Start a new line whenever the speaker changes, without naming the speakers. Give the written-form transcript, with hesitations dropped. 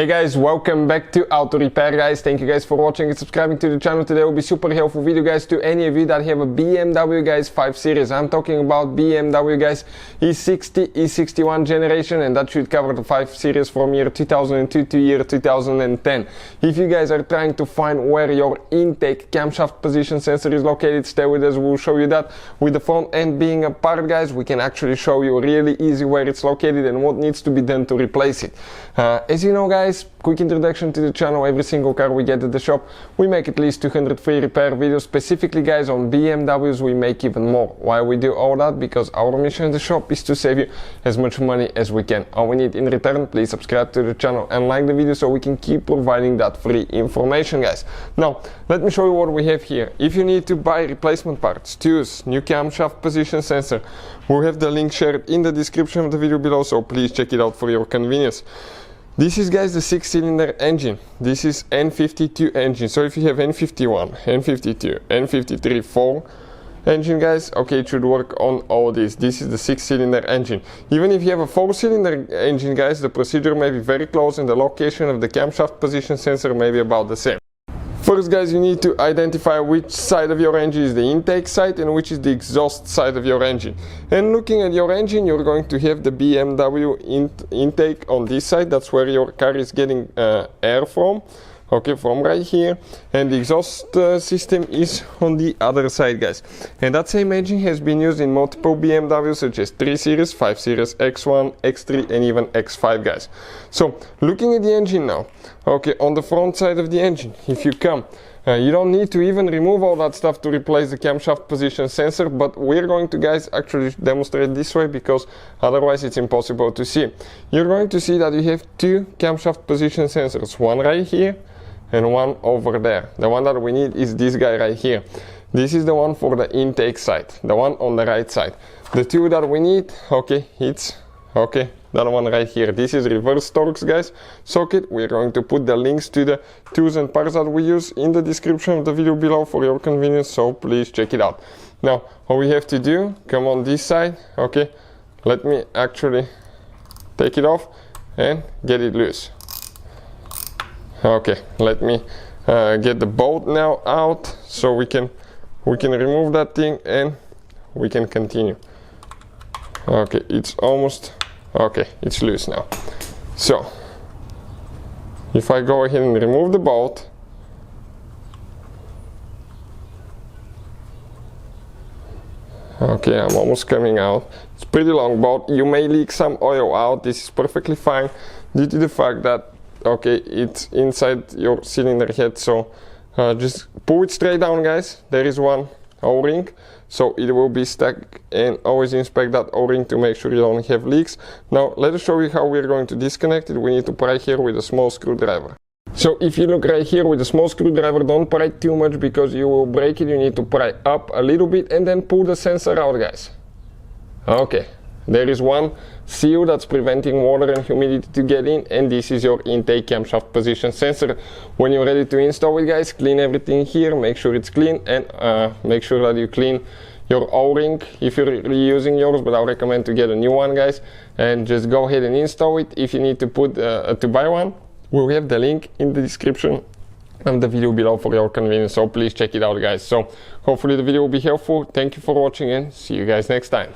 Hey guys, welcome back to Auto Repair guys. Thank you guys for watching and subscribing to the channel. Today will be super helpful video guys to any of you that have a BMW guys 5 Series. I'm talking about BMW guys E60 E61 generation, and that should cover the 5 Series from year 2002 to year 2010. If you guys are trying to find where your intake camshaft position sensor is located, stay with us. We'll show you that. With the front end being apart guys, we can actually show you really easy where it's located and what needs to be done to replace it. As you know guys, quick introduction to the channel. Every single car we get at the shop, we make at least 200 free repair videos. Specifically guys, on BMWs we make even more. Why we do all that? Because our mission in the shop is to save you as much money as we can. All we need in return, please subscribe to the channel and like the video so we can keep providing that free information guys. Now let me show you what we have here. If you need to buy replacement parts, tools, new camshaft position sensor, we'll have the link shared in the description of the video below, so please check it out for your convenience. This is guys the 6-cylinder engine. This is N52 engine. So if you have N51, N52, N53 4 engine guys, okay, it should work on all these. This is the 6-cylinder engine. Even if you have a 4-cylinder engine guys, the procedure may be very close and the location of the camshaft position sensor may be about the same. First guys, you need to identify which side of your engine is the intake side and which is the exhaust side of your engine. And looking at your engine, you're going to have the BMW intake on this side. That's where your car is getting air from. Okay, from right here, and the exhaust system is on the other side guys. And that same engine has been used in multiple BMWs such as 3 Series, 5 Series, X1, X3 and even X5 guys. So looking at the engine now, okay, on the front side of the engine, if you come, you don't need to even remove all that stuff to replace the camshaft position sensor, but we're going to guys actually demonstrate this way because otherwise it's impossible to see. You're going to see that you have two camshaft position sensors, one right here and one over there. The one that we need is this guy right here. This is the one for the intake side, the one on the right side. The two that we need, okay, it's okay, that one right here. This is reverse Torx guys socket. We're going to put the links to the tools and parts that we use in the description of the video below for your convenience, so please check it out. Now all we have to do, come on this side, okay, let me actually take it off and get it loose. Okay, let me get the bolt now out so we can remove that thing and we can continue. Okay, it's almost okay, it's loose now. So if I go ahead and remove the bolt, okay, I'm almost coming out. It's pretty long bolt. You may leak some oil out. This is perfectly fine due to the fact that okay, it's inside your cylinder head. So just pull it straight down guys. There is one O-ring, so it will be stuck, and always inspect that O-ring to make sure you don't have leaks. Now let us show you how we're going to disconnect it. We need to pry here with a small screwdriver. So if you look right here with a small screwdriver, don't pry too much because you will break it. You need to pry up a little bit and then pull the sensor out guys. Okay, there is one seal that's preventing water and humidity to get in, and this is your intake camshaft position sensor. When you're ready to install it guys, clean everything here, make sure it's clean, and make sure that you clean your O-ring if you're reusing yours, but I recommend to get a new one guys, and just go ahead and install it. If you need to put to buy one, we'll have the link in the description and the video below for your convenience, so please check it out guys. So hopefully the video will be helpful. Thank you for watching and see you guys next time.